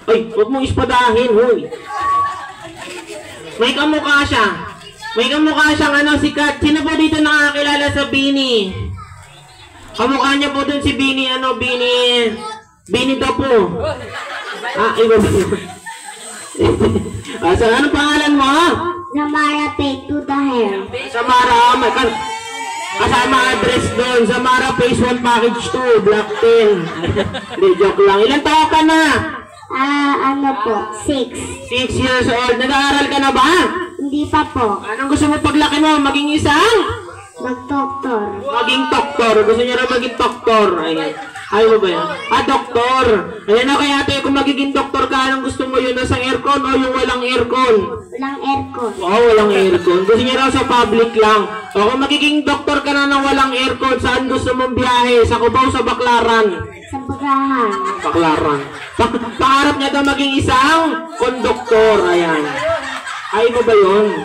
Ay, huwag mong ispadahin, huy. May kamukha siya. May kamukha siyang ano, sikat. Sino po dito nakakilala sa Bini? Kamukha niya po dun si Bini, ano, Bini. Bini daw po. Ah, iba ba? So, ano pangalan mo? Samara Pay to the hair. Samara, kasama address doon. Samara Phase 1 Package 2, Block 10. Hindi, joke lang. Ilan taon ka na? Ano po? 6. 6 years old. Nag-aaral ka na ba? Hindi pa po. Anong gusto mo paglaki mo? Maging isang? Mag-doktor. Maging doktor. Gusto niya rin maging doktor. Ayan. Ayaw mo ba yan? Doktor. Ayan na kaya ate, kung magiging doktor ka, anong gusto mo yun? Nasa aircon o yung walang aircon? Walang aircon. Oo, walang aircon. Gusto niya raw sa public lang. O kung magiging doktor ka na ng walang aircon, saan gusto mong biyahe? Sa Cubao, sa Baclaran? Sa Bagahan. Baclaran. Pangarap niya daw maging isang konduktor. Ayan. Ay mo ba yun?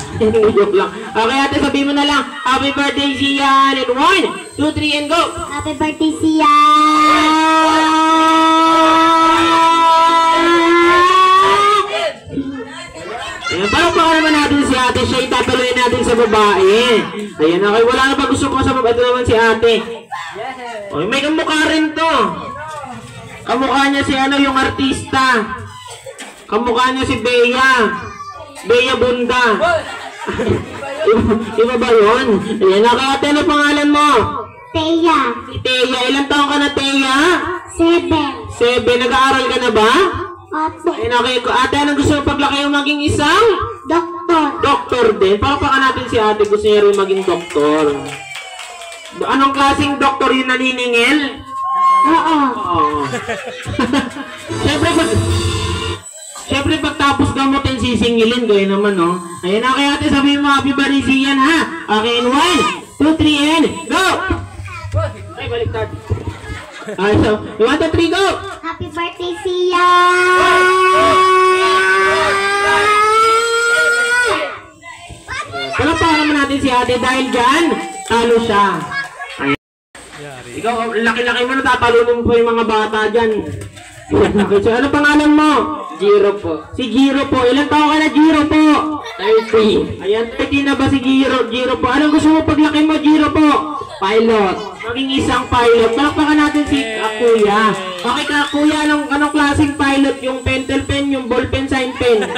Joke lang. Okay ate, sabihin mo na lang, happy birthday Sian! And 1, 2, 3, and go! Happy birthday, Sian! Ayan, parang baka naman natin si ate, siya itatuloy natin sa babae. Ayan, okay, wala na pa gusto ko sa babae. Ito naman si ate. Okay, may kamukha rin to. Kamukha niya si ano, yung artista. Kamukha niya si Bea. Bea Bunda. Iba ba yun? Ayan, okay ate, ano pangalan mo? Teya. Si Teya. Ilang taong ka na, Teya? 7. 7. Nag-aaral ka na ba? Opo. Ayan, okay. Ate, anong gusto mo paglaki yung maging isang? Doktor. Doktor din. Pakapaka natin si ate. Gusto niya rin maging doktor. Anong klaseng doktor yung naniningil? Oo. Oo. Siyempre, pagtapos gamutin, sisingilin. Gaya naman, no? Ayan, okay ate. Sabihin mo, happy birthday Sian, ha? Okay, in 1, 2, 3, and go! Ay, baliktad. Okay, so, 1, 2, 3, go! Happy birthday, Sian! Palapakan naman natin si ate dahil dyan, talo siya. Ayan. Ikaw, laki-laki mo na, tatalunin mo pa yung mga bata dyan. Okay, so ano pangalan mo? Jiro po. Si Jiro po. Ilang taon ka na, Jiro po? 30. Ayan, 30 na ba si Jiro? Jiro po. Anong gusto mo paglaki mo, Jiro po? Pilot. Maging isang pilot. Palakpakan natin si Kuya. Okay ka, Kuya, anong klaseng pilot? Yung pentel pen, yung ball pen, sign pen?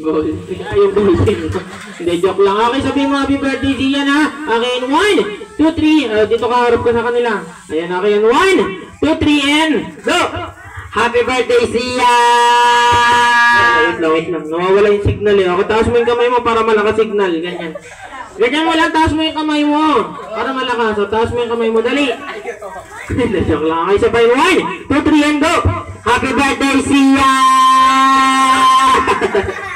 Ball pen. Ay, yung ball pen. Hindi, joke lang. Okay, sabihin mo, happy birthday, Sian, ha? Okay, in 1, 2, 3. Dito ka, harap ka sa kanila. Ayan, okay, in 1, 2, 3, and go! Happy birthday, Sian! Wait lang. Nawawala yung signal eh. Okay, taas mo yung kamay mo para malakas signal. Ganyan. Ganyan mo lang, taas mo yung kamay mo. Para malakas. So, taas mo yung kamay mo. Dali. Joke lang. Okay, sabay. 1, 2, 3, and go! Happy birthday, Sian!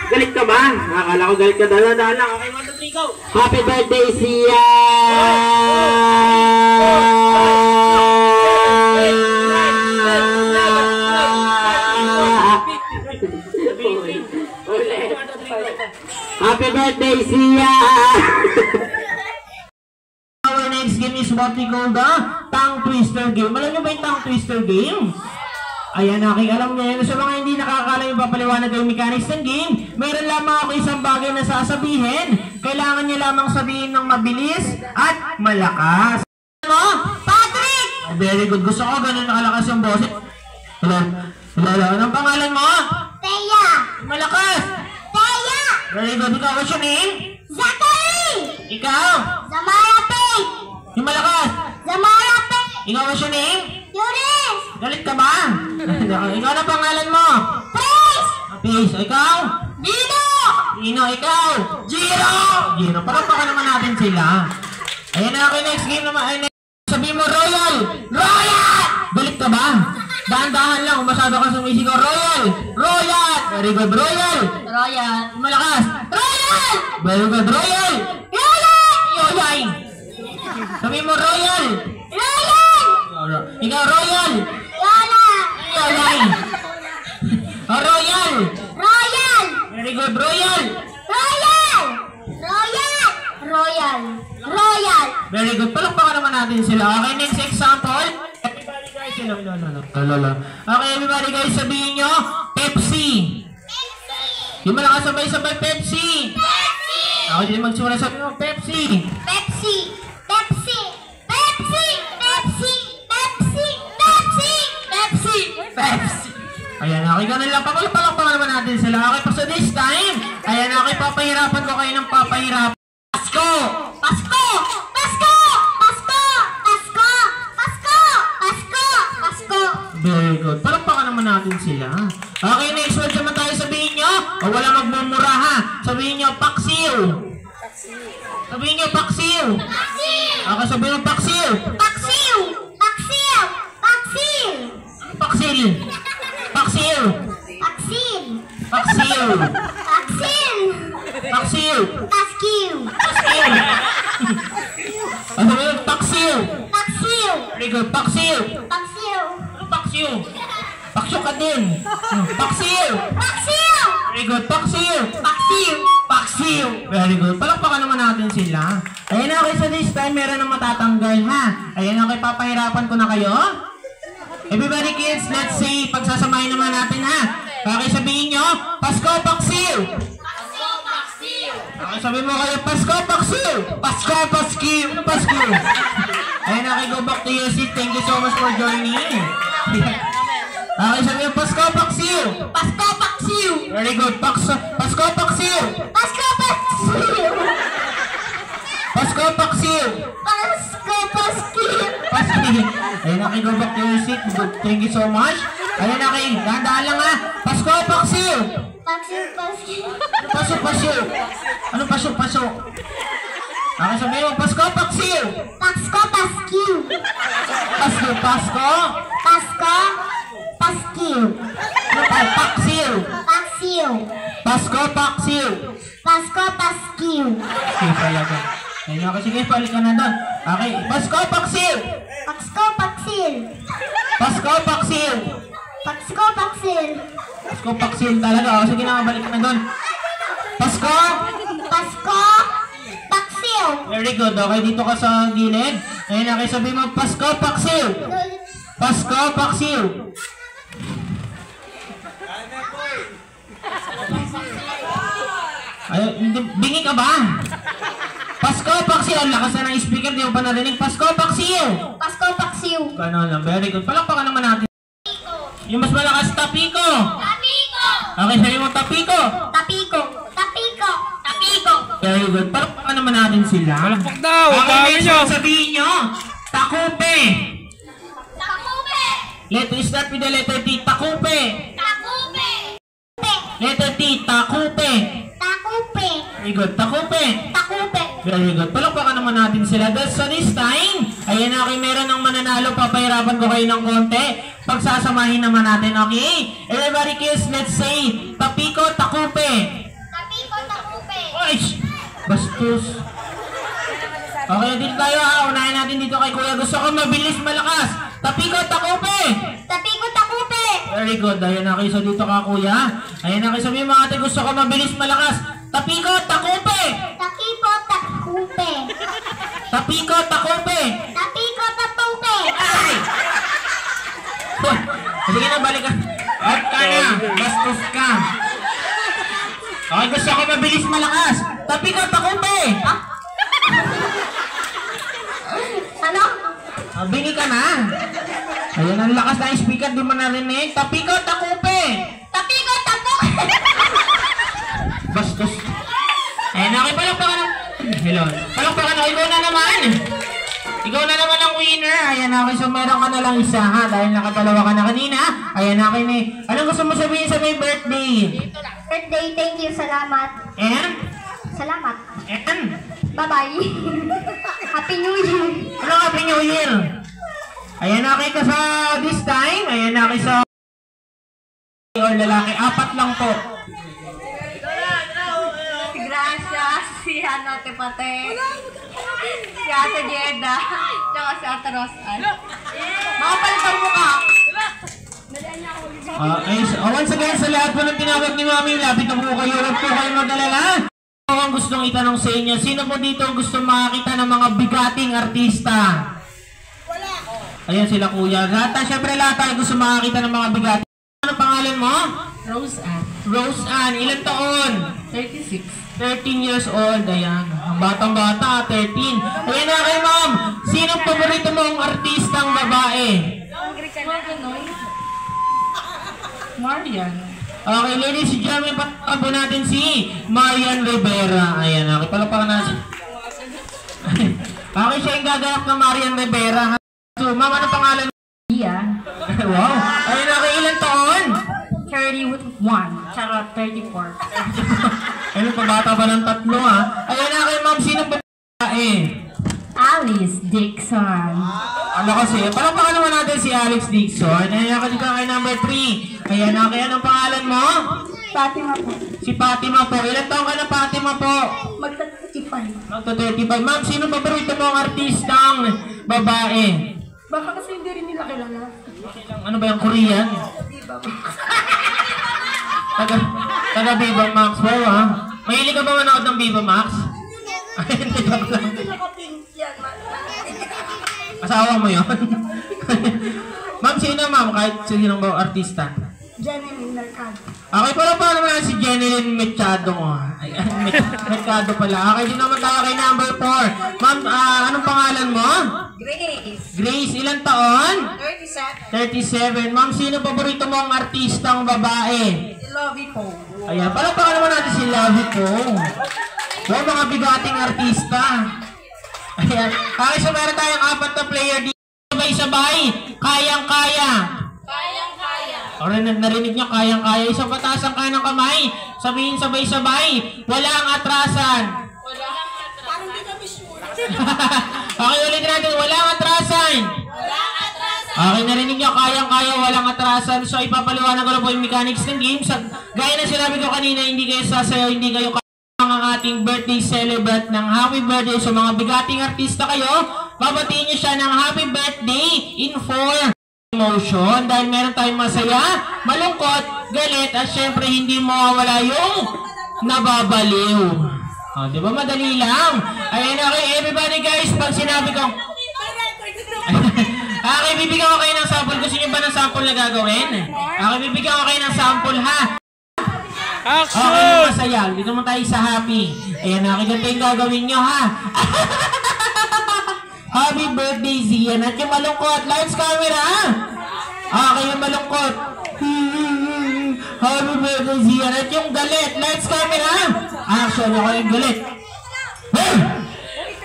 Galit ka ba? Akala ko galit ka. Dala-dala lang. Okay, 1, 2, 3, go! Happy birthday, Sian! Happy birthday, Sian! Our next game is what we call the tongue twister game. Alam nyo ba yung tongue twister game? Ayan, aking alam nyo yan. Sa mga hindi nakakala yung papaliwanag yung mechanics ng game, mayroon lamang ako isang bagay na sasabihin. Kailangan nyo lamang sabihin ng mabilis at malakas. Ano? Patrick! Very good. Gusto ko ganun nakalakas yung boses. Hello? Hello? Anong pangalan mo? Teya. Malakas! Teya. Very good. Ikaw, what's your name? Zachary. Ikaw? Samara Pay. Yung malakas? Samara Pay. Ikaw, what's your name? Yuris. Galit ka ba? Ikaw na pangalan mo? Trace. Peace. Ikaw? Dino. Dino, ikaw? Jiro! Jiro, parang naman natin sila. Ayan na, okay, next game naman. Ay, next. Sabi mo, Royal! Royal! Galit ka ba? Dahan-dahan lang, kung masyado ka sumisigaw. Royal! Royal! Very good, Royal! Royal. Malakas! Royal. Very good, Royal! Royal. Yoyay! Sabi mo, Royal! Royal. Ikaw, Royal! Yola. Yoyay! Royal! Royal. Very good, Royal! Royal. Royal. Royal. Royal. Very good. Palakpakan naman natin sila. Okay, next example. Everybody guys, no. Okay, everybody guys, sabihin nyo, Pepsi. Yung malakas sabay-sabay, Pepsi. Ako din magsura, sabi mo, Pepsi. Pepsi. Pepsi. Pepsi. Pepsi. Pepsi. Pepsi. Pepsi. Pepsi. Ayan, okay, ganun lang. Palakpakan naman natin sila. Okay, pa sa this time, ayan, okay, papahirapan ko kayo ng papahirapan. Pasko! Pasko. Pasko. Pasko. Pasko. Pasko. Pasko. Pasko. Very good. Palakpakan naman natin sila. Okay, next word naman tayo, sabihin nyo. O wala magmumura ha. Sabihin nyo, paksiw. Sabihin nyo, paksiw. Okay, sabihin nyo, paksiw. Paksiw. Paksiw. Paksiw. Paksil. Paksiw. Paksin. Paksiw. Paksin. Paksiw. Paskiw. Paksiw. Ano ba yun? Paksiw. Paksiw. Very good. Paksiw. Paksiw. Ano paksiw? Paksiw ka din. Paksiw. Paksiw. Very good. Paksiw. Paksiw. Paksiw. Very good. Palakpakan naman natin sila. Ayan na, okay, sa this time, meron ng matatanggal ha. Ayan na, okay, papahirapan ko na kayo. Everybody kids, let's say, pagsasamahin naman natin ha. Okay, sabihin nyo, Pasko, Paksiw. Okay, sabihin mo kayo, Pasko, Paksiw. Pasko, Paskiw. Paskiw. Ayan, okay, go back to your seat. Thank you so much for joining. Okay, sabihin mo, Pasko, Paksiw. Pasko. Paksiw. Very good. Pasko, Paksiw. Pasko. Paksiw. Pasko, Paksiw. Pasko. Paskiw. Paskiw. Ayan, okay, go back to your seat. Good. Thank you so much. Ayan, okay, dahan-dahan lang ha. Pasko, Paksiw. Paksiw. Paskiw. Paso. Ano paso? Okay, sabihin mo, Pasko, Paksiw. Pasko. Paskiw. Pasko. Pasko. Paskiw. Ano pa? Paksiw. Paksiw. Pasko, Paksiw. Pasko. Paskiw. Okay, talaga. Ayun, okay, sige, balik ka na doon. Okay, Pasko, Paksiw. Pasko. Paksil. Pasko, Paksiw. Pasko. Paksil. Pasko, Paksiw talaga. O, sige na, balik ka na doon. Pasko. Pasko. Paksiw. Very good. Okay, dito ka sa gilid. Ayun, okay, sabihin mo, Pasko, Paksiw. Pasko, Paksiw. Ay, bingi ka ba? Pasko, Paksiw. Ang lakas na ng speaker, di mo pa narinig. Pasko, Paksiw. Pasko. Paksiw. Ganon lang. Very good. Palakpakan naman natin. Yung mas malakas, Tapiko. Tapiko. Okay, sabi mo, Tapiko. Tapiko. Tapiko. Tapiko. Very good. Palakpakan naman natin sila. Okay, next one, sabihin nyo, Takupe. Takupe. Letter start with the letter T. Takupe. Takupe. Letter T. Takupe. Takupe. Very good. Takupe. Takupe. Very good. Palakpakan naman natin sila. That's so this time, ayan na, okay, meron ng mananalo. Papahirapan ko kayo ng konti. Pagsasamahin naman natin, okay? Everybody kids, let's say, Tapiko, Takupe. Tapiko. Takupe. Oy! Bastos. Okay, dito tayo ha. Unahin natin dito kay Kuya. Gusto ko mabilis, malakas. Tapiko, Takupe. Tapiko. Takupe. Very good. Ayan na kayo sa dito ka, Kuya. Ayan na kayo sabihin mga ate. Gusto ko mabilis, malakas. Tapiko, Takupe. Tapiko. Takupe. Tapiko, Takupe. Tapiko. Takupe. Ay! Sige na, balik ka. At ka na. Bastos ka. Okay, gusto ko mabilis, malakas. Tapiko, Takupe. Ano? Bingi ka na. Ayan, ang lakas na yung speaker. Di mo narinig. Tapiko, Takupe. Tapiko. Takupe. Bastos. Ayan, okay, palakpakan. Hello. Palakpakan ako. Ikaw na naman. Ikaw na naman ang winner. Ayan, okay. So, meron ka na lang isa, ha? Dahil nakadalawa ka na kanina. Ayan, okay, may... Anong gusto mo sabihin sa may birthday? Birthday. Thank you. Salamat. And? Salamat. And? Bye-bye. Happy New Year. Ano Happy New Year? Ayan, okay ka sa this time. Ayan, okay sa... or lalaki. 4 lang po. Gracias. Si Ate Pate. Si Ate Jeda. Tsaka si Ate Rosan. Makapalitan mo ka. Once again, sa lahat po ng tinawag ni Mami, lapit na po kayo. Huwag po kayo mag-alala. Ano ang gustong itanong sa inyo? Sino po dito ang gusto makakita ng mga bigating artista? Wala. Ayan sila kuya. Siyempre lahat tayo gusto makakita ng mga bigati. Ano pangalan mo? Rose Ann. Rose Ann. Ilan taon? 36. 13 years old. Ayan. Ang batang-bata, 13. Ayan na kay ma'am. Sinong paborito mong artistang babae? Marian. Okay, ladies and gentlemen, patabo natin si Marian Rivera. Ayan, okay, palapakan natin. Okay, siya yung gaganap ng Marian Rivera. So, ma'am, ano pangalan? Iya. Wow. Ayan, okay, ilan taon? 31. Tsaka 34. Ayun, pabata pa ng tatlo, ha? Ayan, okay, ma'am, sino ba Alice Dixon. Ano kasi, palapakan naman natin si Alex Dixon. Ayan, kasi kay number 3. Ayan, okay, anong pangalan mo? Fatima po. Si Fatima po. Ilan taon ka na, Fatima po? Magta-35. Magto-35. Ma'am, sino paborito mo ang artistang babae? Baka kasi hindi rin nila kilala. Ano ba yung Korean? Taga Viva Max po, ha? Mahilig ka ba manood ng Viva Max? Hindi ba lang? Asawa mo yun? Ma'am, sino ma'am? Kahit sino ba artista? Jenny Mercado. Okay, pala pa naman si Jeneline Machado. Mercado pala. Okay, din naman tayo kay number 4. Ma'am, anong pangalan mo? Grace. Grace, ilang taon? 37. 37. Ma'am, sino paborito mo ang artistang babae? Lovey po. Ayan, pala pa naman natin si Lovey po. Wow, mga bigating artista. Ayan. Okay, so meron tayong 4 na player dito. Sabay-sabay. Kayang-kaya. O narinig nyo, kayang-kaya. Isang pataas ang kaya ng kamay. Sabihin sabay-sabay. Walang atrasan. Okay, ulit natin. Walang atrasan. Okay, narinig nyo, kayang-kaya, walang atrasan. So, ipapaliwanag ko na po yung mechanics ng game. Gaya na sinabi ko kanina, hindi kayo sasayaw, hindi kayo ang ating birthday celebrant ng happy birthday. So, mga bigating artista kayo, babatiin nyo siya ng happy birthday in 4 emotion. Dahil meron tayong masaya, malungkot, galit, at syempre hindi mawawala yung nababaliw. O, di ba madali lang? Ayan, okay, everybody guys, pag sinabi ko... Okay, bibigyan ko kayo ng sample. Gusto nyo ba ng sample na gagawin? Okay, bibigyan ko kayo ng sample, ha? Action! Okay, masaya. Dito mo tayo sa happy. Ayan, okay, ganito yung gagawin nyo, ha? Happy birthday, Zian. At yung malungkot. Lights, camera, ha? Okay, yung malungkot. Happy birthday, Zian. At yung galit. Lights, camera, ha? Action, ako yung galit.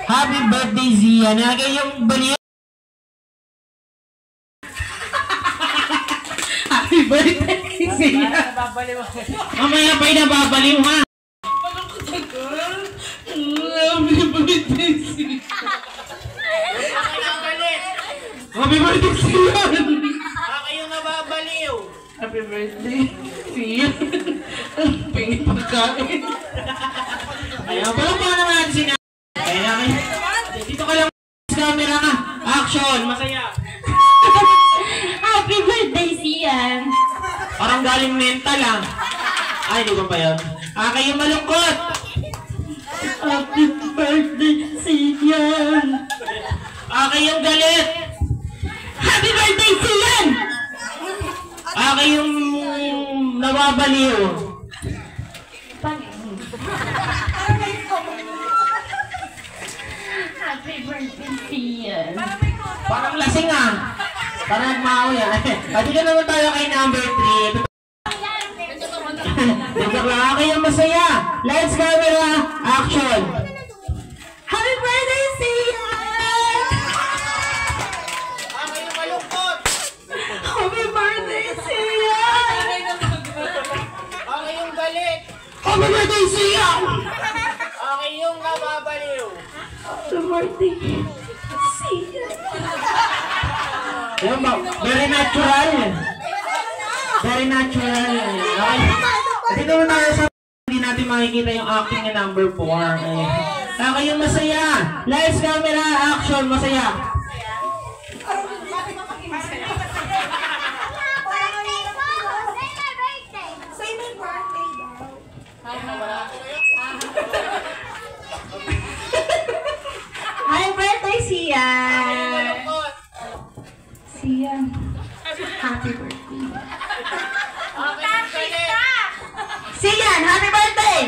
Happy birthday, Zian. Okay, yung baliw. Happy birthday, Zian. Mamaya pa'y nababaliw, ha? Happy birthday, Zian. Happy birthday, Zian. Kayong nababaliw. Happy birthday, Zian. Pingin pagkain. Ayaw, pala pa naman natin sinabi. Dito ka lang camera ka. Action, masaya. Happy birthday, Zian. Parang galing mental, ha? Ay, di ba ba yun? Kayong malungkot. Happy birthday, Zian. Kayong galit. Happy birthday, Zian. Kayong nababaliw. Happy birthday, Zian. Parang lasing, ha? Parang nagmao yan. Pati ka naman tayo kay number 3. Kayong masaya. Lights, camera, action. Happy birthday, Zian. Kayong malungkot. Happy birthday, Zian. Kayong galit. Happy birthday, Zian. Kayong nababaliw. Happy birthday, Zian. Very natural. Very natural. Okay. Dito naman tayo sa hindi natin makikita yung acting ng number 4. Kayong masaya. Lights, camera, action. Masaya. Happy birthday, Zian. Sian, happy birthday!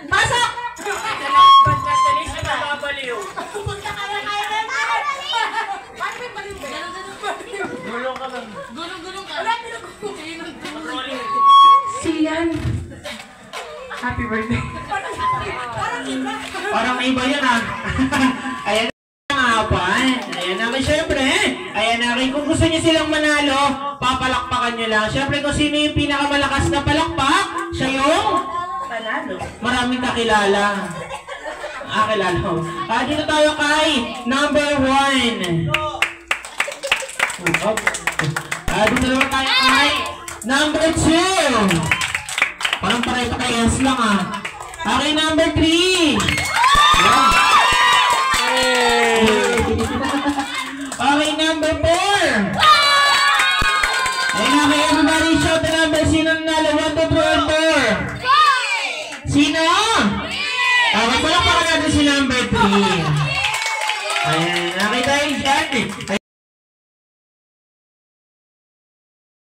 Pasok! Pupunta ka na kayo rin. Gulong ka. Sian. Happy birthday. Parang iba yun ah. Ayan na nga pa. Ayan na. Siyempre, ayan na. Kung gusto niyo silang manalo, papalakpakan nyo lang. Siyempre kung sino yung pinakamalakas na palakpak, siya yung Panalo. maraming kakilala. Kilala ko. Dito tayo kay number 1. Dito naman tayo kay number 2. Parang pare-parehas lang ah. Okay, number 3. Okay, number 4. Ayun na, kay everybody shout the number. Sino nanalo? 1, 2, 3, 4. Sino? Palakpakan natin si number 3. Ayan, nakita yung dyan.